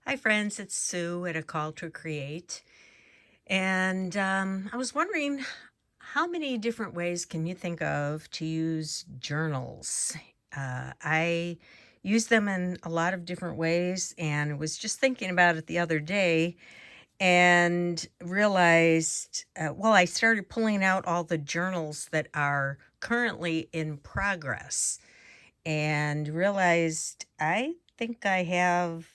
Hi, friends. It's Sue at A Call to Create. And I was wondering how many different ways can you think of to use journals? I use them in a lot of different ways and was just thinking about it the other day and realized, I started pulling out all the journals that are currently in progress and realized I think I have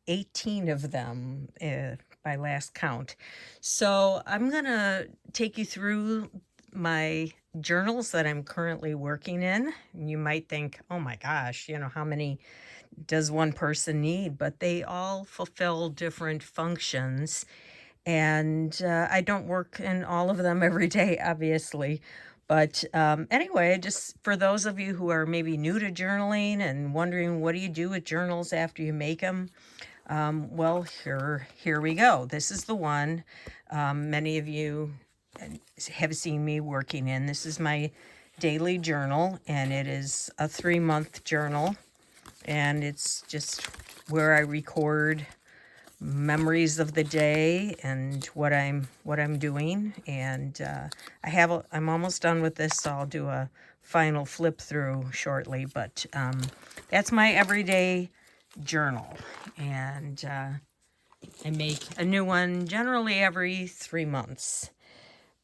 18 of them by last count. So I'm going to take you through my journals that I'm currently working in. You might think, oh my gosh, how many does one person need? But they all fulfill different functions. And I don't work in all of them every day, obviously. But anyway, just for those of you who are maybe new to journaling and wondering what do you do with journals after you make them, here we go. This is the one many of you have seen me working in. This is my daily journal, and it is a 3-month journal, and it's just where I record memories of the day and what I'm doing. And I'm almost done with this, so I'll do a final flip through shortly. But that's my everyday journal, and I make a new one generally every 3 months.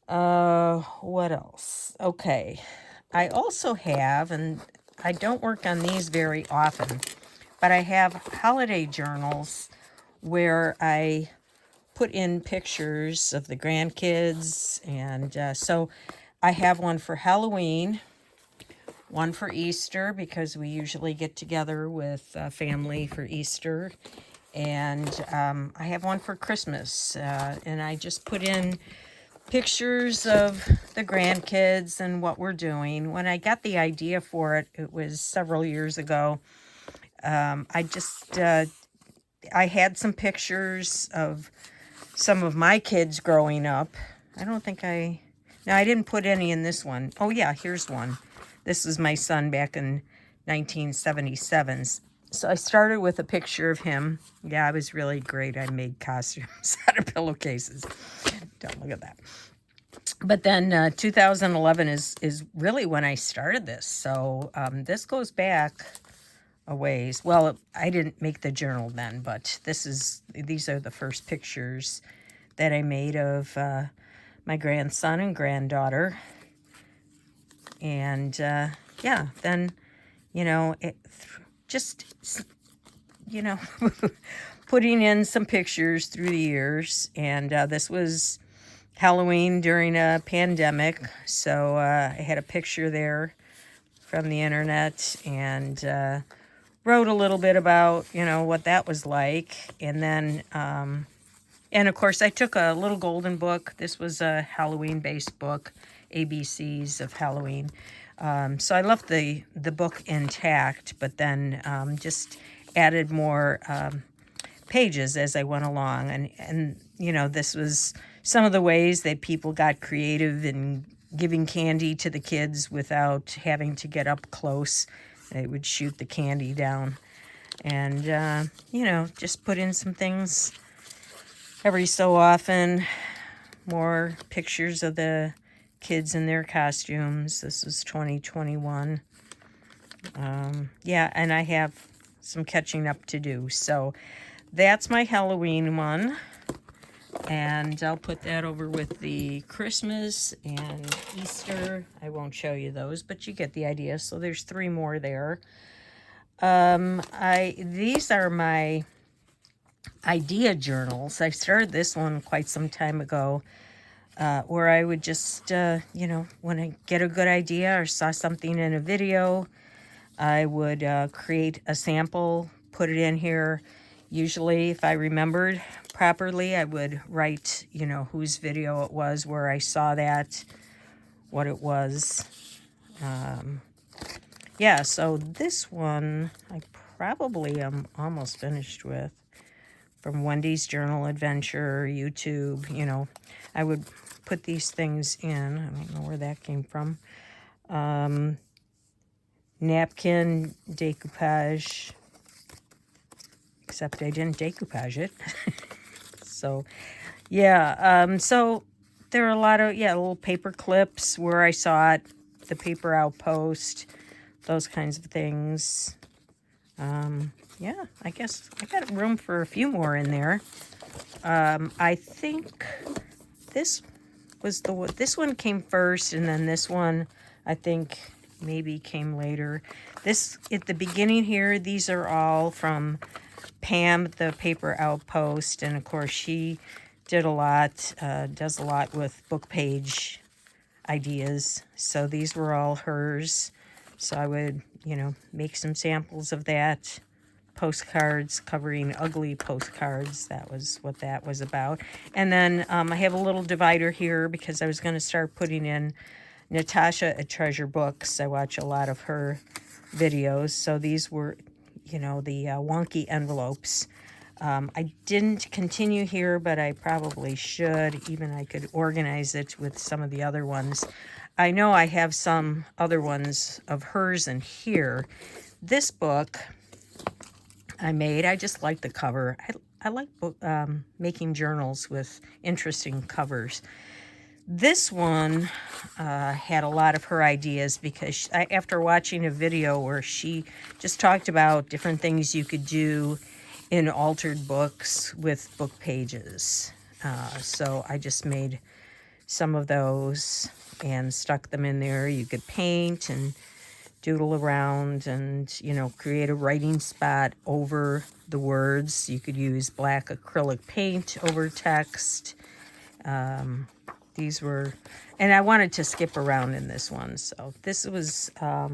What else? Okay, I also have, and I don't work on these very often, but I have holiday journals where I put in pictures of the grandkids. And so I have one for Halloween, one for Easter, because we usually get together with family for Easter. And I have one for Christmas. And I just put in pictures of the grandkids and what we're doing. When I got the idea for it, it was several years ago. I had some pictures of some of my kids growing up. I didn't put any in this one. Oh yeah, here's one. This was my son back in 1977. So I started with a picture of him. Yeah, I was really great. I made costumes out of pillowcases. Don't look at that. But then 2011 is really when I started this. So this goes back a ways. Well, I didn't make the journal then, but these are the first pictures that I made of my grandson and granddaughter. And then, just, you know, putting in some pictures through the years. And this was Halloween during a pandemic. So I had a picture there from the internet and wrote a little bit about, what that was like. And then, and of course, I took a little golden book. This was a Halloween-based book, ABCs of Halloween. So I left the book intact, but then just added more pages as I went along. And this was some of the ways that people got creative in giving candy to the kids without having to get up close. They would shoot the candy down. And, just put in some things every so often. More pictures of the kids in their costumes. This is 2021. And I have some catching up to do. So that's my Halloween one. And I'll put that over with the Christmas and Easter. I won't show you those, but you get the idea. So there's 3 more there. These are my idea journals. I started this one quite some time ago, where I would just, when I get a good idea or saw something in a video, I would create a sample, put it in here. Usually, if I remembered properly, I would write, whose video it was, where I saw that, what it was. So this one I probably am almost finished with. From Wendy's Journal Adventure, YouTube, I would put these things in. I don't know where that came from. Napkin decoupage except I didn't decoupage it. So, yeah, so there are a lot of, little paper clips where I saw it, the paper outpost, those kinds of things. Yeah, I guess I got room for a few more in there. I think this was this one came first, and then this one, I think, maybe came later. This, at the beginning here, these are all from Pam, the paper outpost, and of course she did a lot, does a lot with book page ideas. So these were all hers. So I would, make some samples of that. Postcards, covering ugly postcards. That was what that was about. And then I have a little divider here because I was going to start putting in Natasha at Treasure Books. I watch a lot of her videos. So these were, the wonky envelopes. I didn't continue here, but I probably should. Even I could organize it with some of the other ones. I know I have some other ones of hers in here. This book I made, I just like the cover. I like making journals with interesting covers. This one had a lot of her ideas because after watching a video where she just talked about different things you could do in altered books with book pages. So I just made some of those and stuck them in there. You could paint and doodle around and, create a writing spot over the words. You could use black acrylic paint over text. These were, and I wanted to skip around in this one. So this was a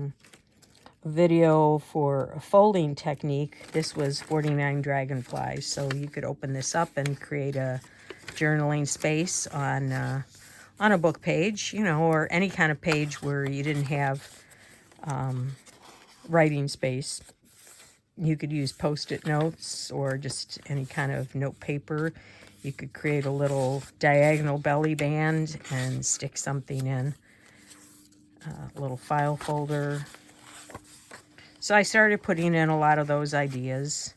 video for a folding technique. This was 49 dragonflies. So you could open this up and create a journaling space on a book page, or any kind of page where you didn't have writing space. You could use Post-it notes or just any kind of note paper. You could create a little diagonal belly band and stick something in. A little file folder. So I started putting in a lot of those ideas.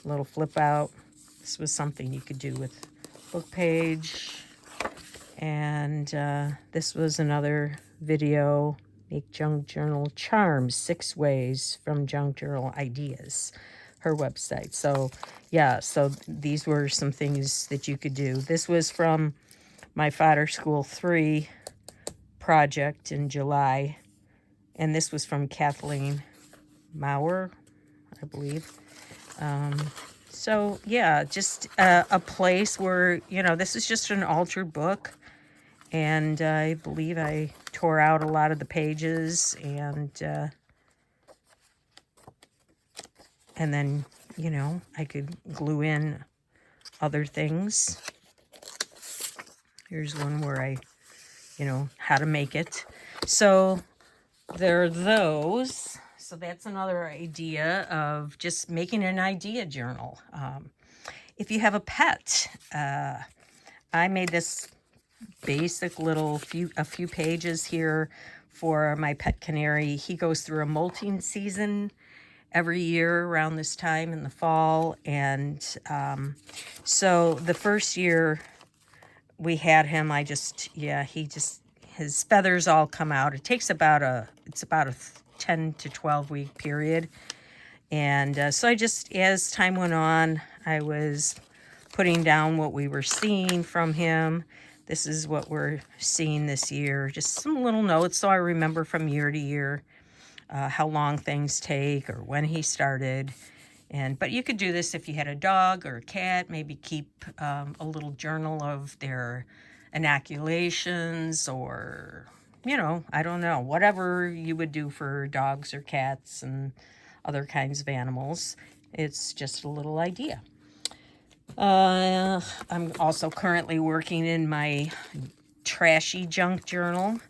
A little flip out. This was something you could do with book page. And this was another video. Make Junk Journal Charms 6 Ways from Junk Journal Ideas, her website. So, yeah, so these were some things that you could do. This was from my Fodder School 3 project in July, and this was from Kathleen Maurer, I believe. So, yeah, just a place where, this is just an altered book. And I believe I tore out a lot of the pages and then, I could glue in other things. Here's one where I, how to make it. So there are those. So that's another idea of just making an idea journal. If you have a pet, I made this basic little a few pages here for my pet canary. He goes through a molting season every year around this time in the fall, and so the first year we had him, his feathers all come out. It takes about a 10 to 12 week period, and so I just, as time went on, I was putting down what we were seeing from him. This is what we're seeing this year. Just some little notes so I remember from year to year how long things take or when he started. But you could do this if you had a dog or a cat. Maybe keep a little journal of their inoculations or, I don't know, whatever you would do for dogs or cats and other kinds of animals. It's just a little idea. I'm also currently working in my trashy junk journal,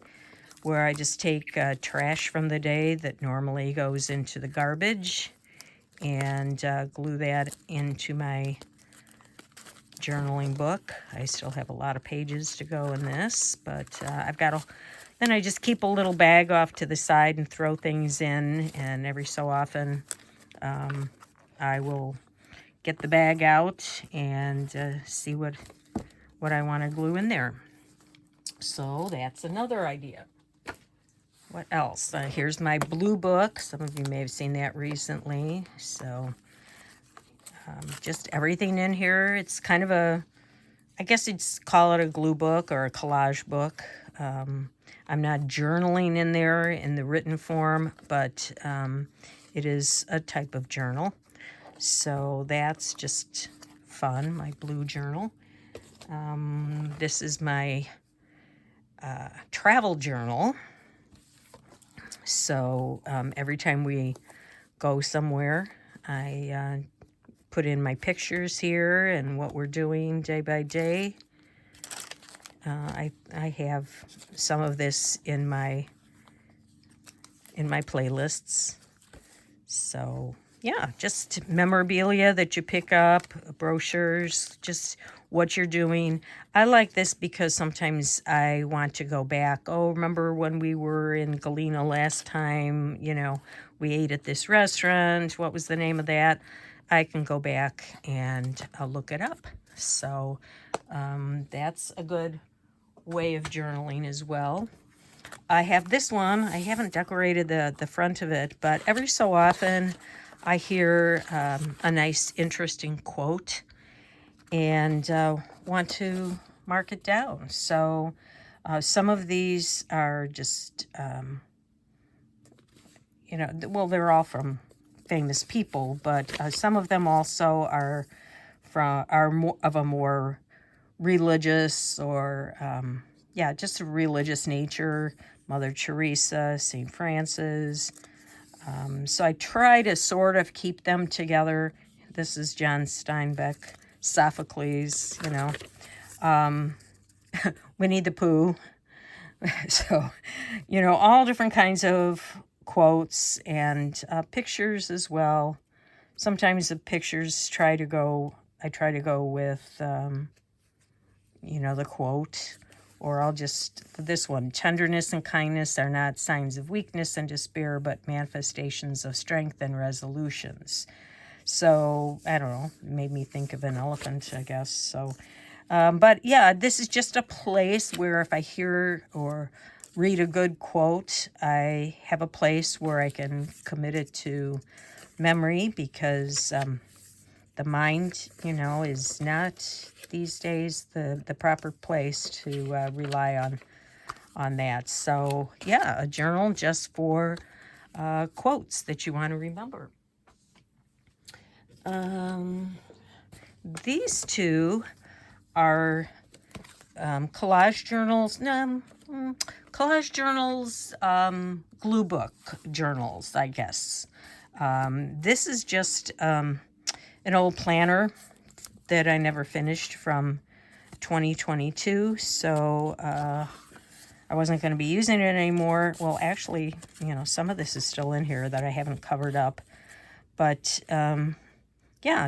where I just take trash from the day that normally goes into the garbage and glue that into my journaling book. I still have a lot of pages to go in this, but then I just keep a little bag off to the side and throw things in, and every so often I will get the bag out and see what I want to glue in there. So that's another idea. What else? Here's my blue book. Some of you may have seen that recently. So just everything in here. It's kind of a, I guess you'd call it a glue book or a collage book. I'm not journaling in there in the written form, but it is a type of journal. So that's just fun, my blue journal. This is my travel journal. So every time we go somewhere, I put in my pictures here and what we're doing day by day. I have some of this in my playlists. So yeah, just memorabilia that you pick up, brochures, just what you're doing. I like this because sometimes I want to go back. Oh, remember when we were in Galena last time, we ate at this restaurant. What was the name of that? I can go back and look it up. So that's a good way of journaling as well. I have this one. I haven't decorated the front of it, but every so often I hear a nice, interesting quote and want to mark it down. So some of these are just, well, they're all from famous people, but some of them also are more of a more religious or just a religious nature. Mother Teresa, St. Francis. So I try to sort of keep them together. This is John Steinbeck, Sophocles, Winnie the Pooh. So, all different kinds of quotes and pictures as well. Sometimes the pictures I try to go with, the quote. Or I'll just, for this one, tenderness and kindness are not signs of weakness and despair, but manifestations of strength and resolutions. So, I don't know, it made me think of an elephant, I guess. So, but yeah, this is just a place where if I hear or read a good quote, I have a place where I can commit it to memory because the mind, is not these days the proper place to rely on that. So yeah, a journal just for quotes that you want to remember. These two are collage journals. Collage journals, glue book journals, I guess. This is just an old planner that I never finished from 2022, so I wasn't going to be using it anymore. Well, actually, some of this is still in here that I haven't covered up. But,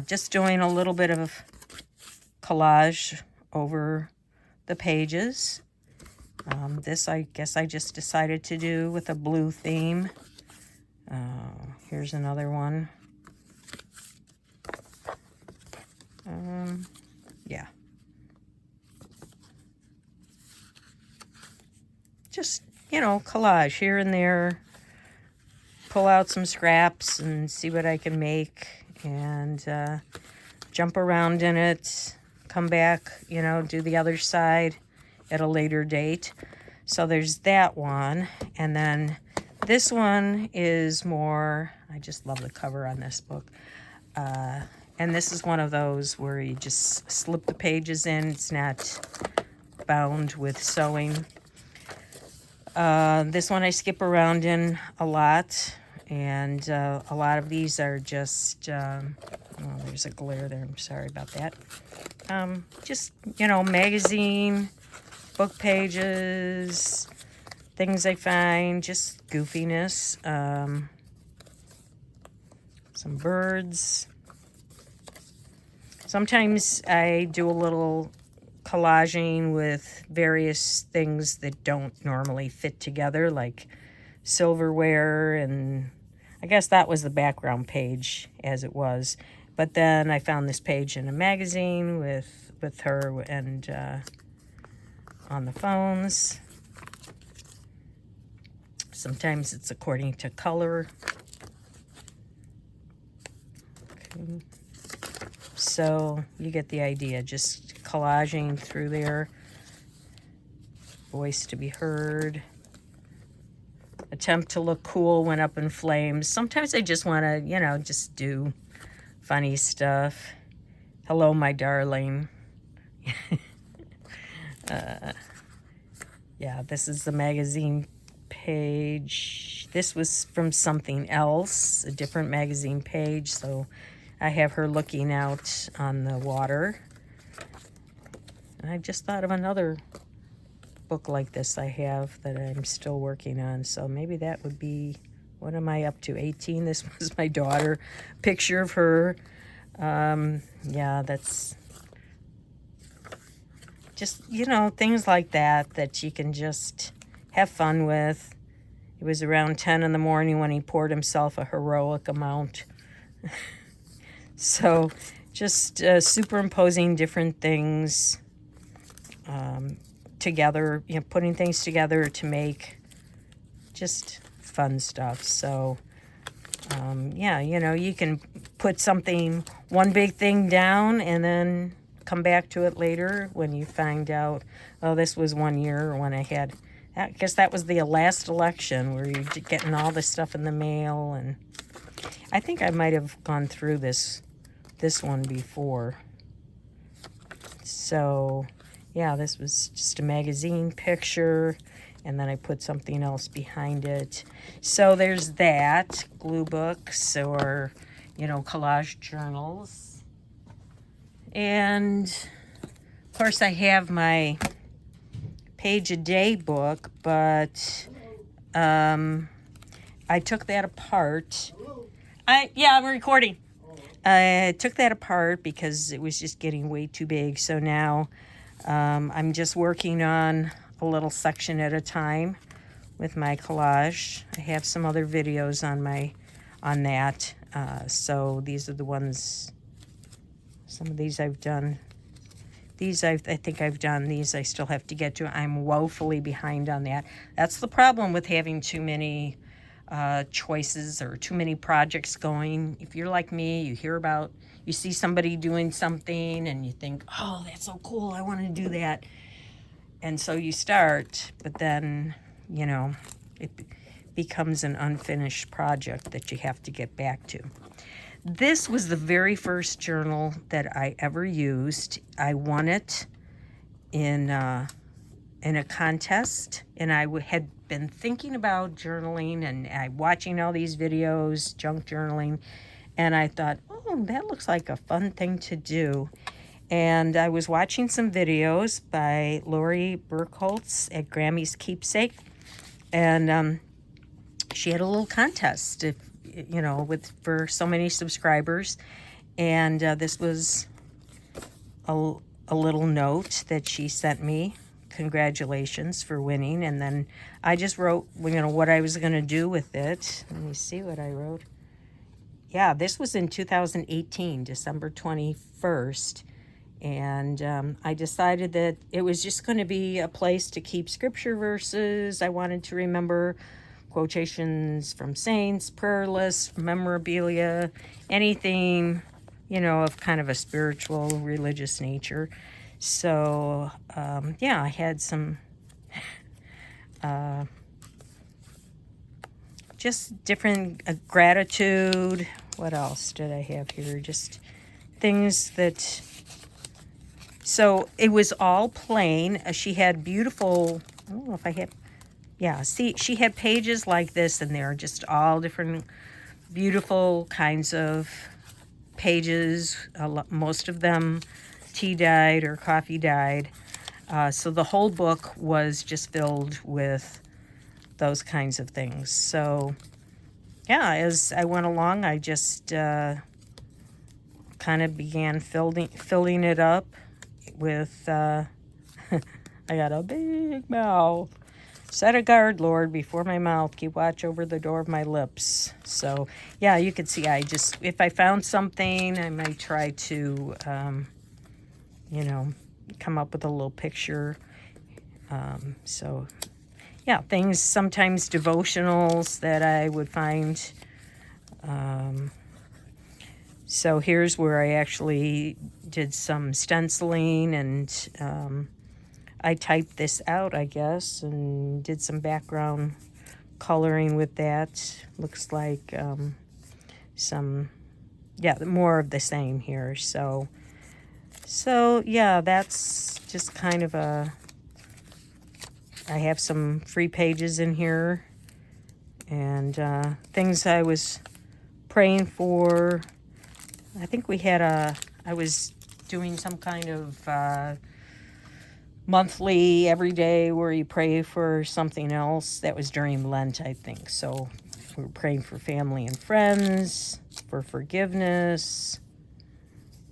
just doing a little bit of collage over the pages. This, I guess I just decided to do with a blue theme. Here's another one. Yeah. Just, collage here and there. Pull out some scraps and see what I can make and jump around in it. Come back, do the other side at a later date. So there's that one. And then this one is more, I just love the cover on this book. And this is one of those where you just slip the pages in. It's not bound with sewing. This one I skip around in a lot. And a lot of these are just, there's a glare there. I'm sorry about that. Just, magazine, book pages, things I find, just goofiness. Some birds. Sometimes I do a little collaging with various things that don't normally fit together, like silverware, and I guess that was the background page as it was. But then I found this page in a magazine with her and on the phones. Sometimes it's according to color. Okay. So you get the idea, just collaging through there. Voice to be heard. Attempt to look cool when up in flames. Sometimes I just want to, just do funny stuff. Hello, my darling. Yeah, this is the magazine page. This was from something else, a different magazine page. So I have her looking out on the water. And I just thought of another book like this I have that I'm still working on. So maybe that would be, what am I up to, 18? This was my daughter. Picture of her. Yeah, that's just, things like that you can just have fun with. It was around 10 in the morning when he poured himself a heroic amount. So just superimposing different things together, putting things together to make just fun stuff. So yeah, you can put one big thing down and then come back to it later when you find out, oh, this was 1 year when I guess that was the last election where you're getting all this stuff in the mail. And I think I might have gone through this one before. So yeah, this was just a magazine picture, and then I put something else behind it. So there's that, glue books or, collage journals. And of course I have my page a day book, but I took that apart. I'm recording. I took that apart because it was just getting way too big. So now I'm just working on a little section at a time with my collage. I have some other videos on that. So these are the ones, some of these I've done. These I think I've done. These I still have to get to. I'm woefully behind on that. That's the problem with having too many choices or too many projects going. If you're like me, you see somebody doing something and you think, oh, that's so cool, I want to do that. And so you start, but then, it becomes an unfinished project that you have to get back to. This was the very first journal that I ever used. I won it in a contest, and I had been thinking about journaling and watching all these videos, junk journaling, and I thought, oh, that looks like a fun thing to do. And I was watching some videos by Lori Burkholtz at Grammy's Keepsake, and she had a little contest, for so many subscribers, and this was a little note that she sent me. Congratulations for winning. And then I just wrote, what I was going to do with it. Let me see what I wrote. Yeah, this was in 2018, December 21st. And I decided that it was just going to be a place to keep scripture verses. I wanted to remember quotations from saints, prayer lists, memorabilia, anything, of kind of a spiritual, religious nature. So, I had some just different gratitude. What else did I have here? Just things that... So it was all plain. She had beautiful... I don't know if I had... Yeah, see, she had pages like this, and they're just all different beautiful kinds of pages, most of them tea dyed or coffee dyed. So the whole book was just filled with those kinds of things. So yeah, as I went along, I just kind of began filling it up with, I got a big mouth. Set a guard, Lord, before my mouth. Keep watch over the door of my lips. So, yeah, you can see if I found something, I might try to, you know, come up with a little picture. So, yeah, things, sometimes devotionals that I would find. So here's where I actually did some stenciling, and I typed this out, I guess, and did some background coloring with that. Looks like more of the same here. So yeah, that's just kind of I have some free pages in here, and things I was praying for. I think I was doing some kind of monthly, every day, where you pray for something else. That was during Lent, I think. So we were praying for family and friends, for forgiveness,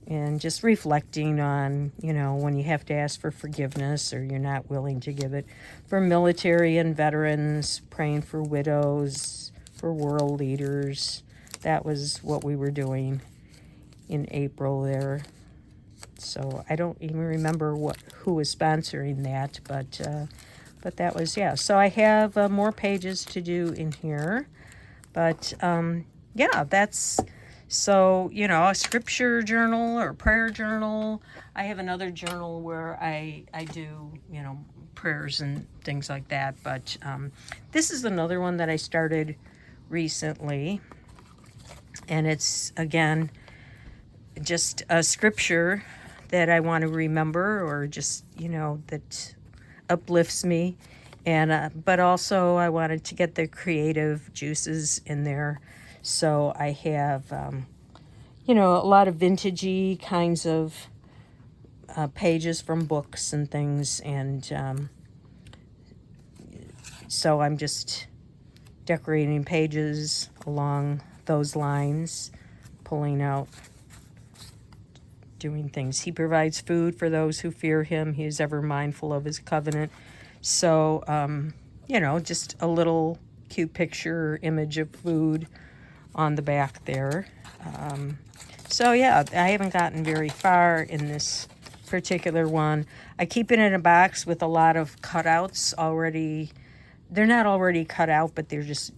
and just reflecting on, when you have to ask for forgiveness or you're not willing to give it. For military and veterans, praying for widows, for world leaders. That was what we were doing in April there. So I don't even remember who was sponsoring that, but that was, yeah. So I have more pages to do in here, but yeah, that's, so, a scripture journal or prayer journal. I have another journal where I do, prayers and things like that, but this is another one that I started recently, and it's, again, just a scripture that I want to remember, or just, that uplifts me. And but also I wanted to get the creative juices in there. So I have, a lot of vintagey kinds of pages from books and things. And so I'm just decorating pages along those lines, pulling out, doing things. He provides food for those who fear him. He is ever mindful of his covenant. So, just a little cute picture image of food on the back there. So, yeah, I haven't gotten very far in this particular one. I keep it in a box with a lot of cutouts already. They're not already cut out, but they're just,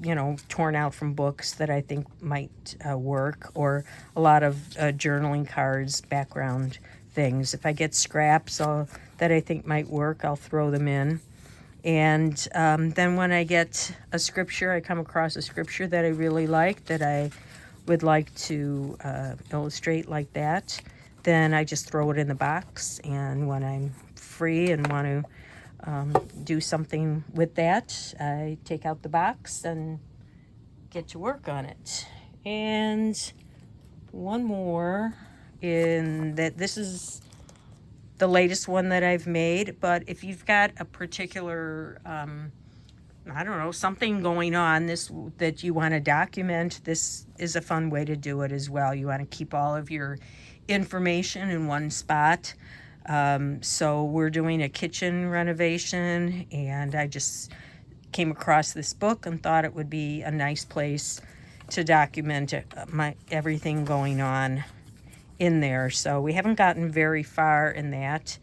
torn out from books that I think might work, or a lot of journaling cards, background things. If I get scraps that I think might work, I'll throw them in. And then when I get a scripture, I come across a scripture that I really like, that I would like to illustrate like that, then I just throw it in the box. And when I'm free and want to do something with that, I take out the box and get to work on it. And one more, in that this is the latest one that I've made, but if you've got a particular I don't know, something going on that you want to document, this is a fun way to do it as well. You want to keep all of your information in one spot. So we're doing a kitchen renovation, and I just came across this book and thought it would be a nice place to document everything going on in there. So we haven't gotten very far in that,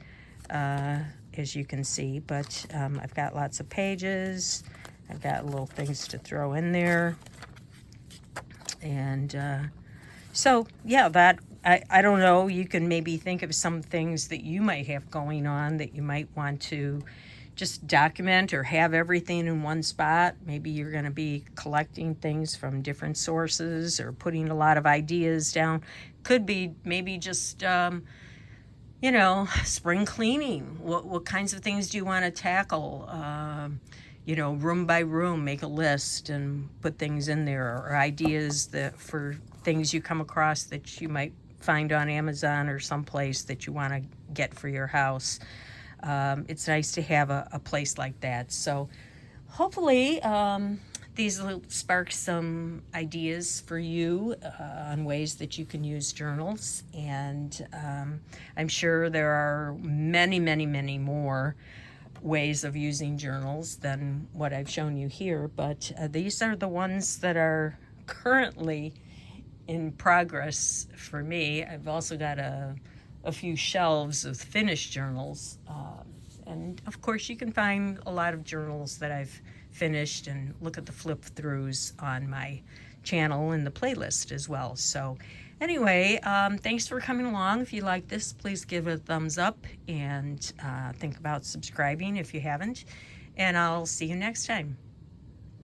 as you can see, but I've got lots of pages. I've got little things to throw in there. And so, yeah, that, I don't know, you can maybe think of some things that you might have going on that you might want to just document, or have everything in one spot. Maybe you're going to be collecting things from different sources, or putting a lot of ideas down. Could be maybe just, spring cleaning. What kinds of things do you want to tackle? Room by room, make a list and put things in there, or ideas for things you come across that you might find on Amazon or someplace that you want to get for your house. It's nice to have a place like that. So hopefully these will spark some ideas for you on ways that you can use journals. And I'm sure there are many, many, many more ways of using journals than what I've shown you here, but these are the ones that are currently in progress for me. I've also got a few shelves of finished journals. And of course, you can find a lot of journals that I've finished and look at the flip throughs on my channel and the playlist as well. So anyway, thanks for coming along. If you like this, please give it a thumbs up and think about subscribing if you haven't. And I'll see you next time.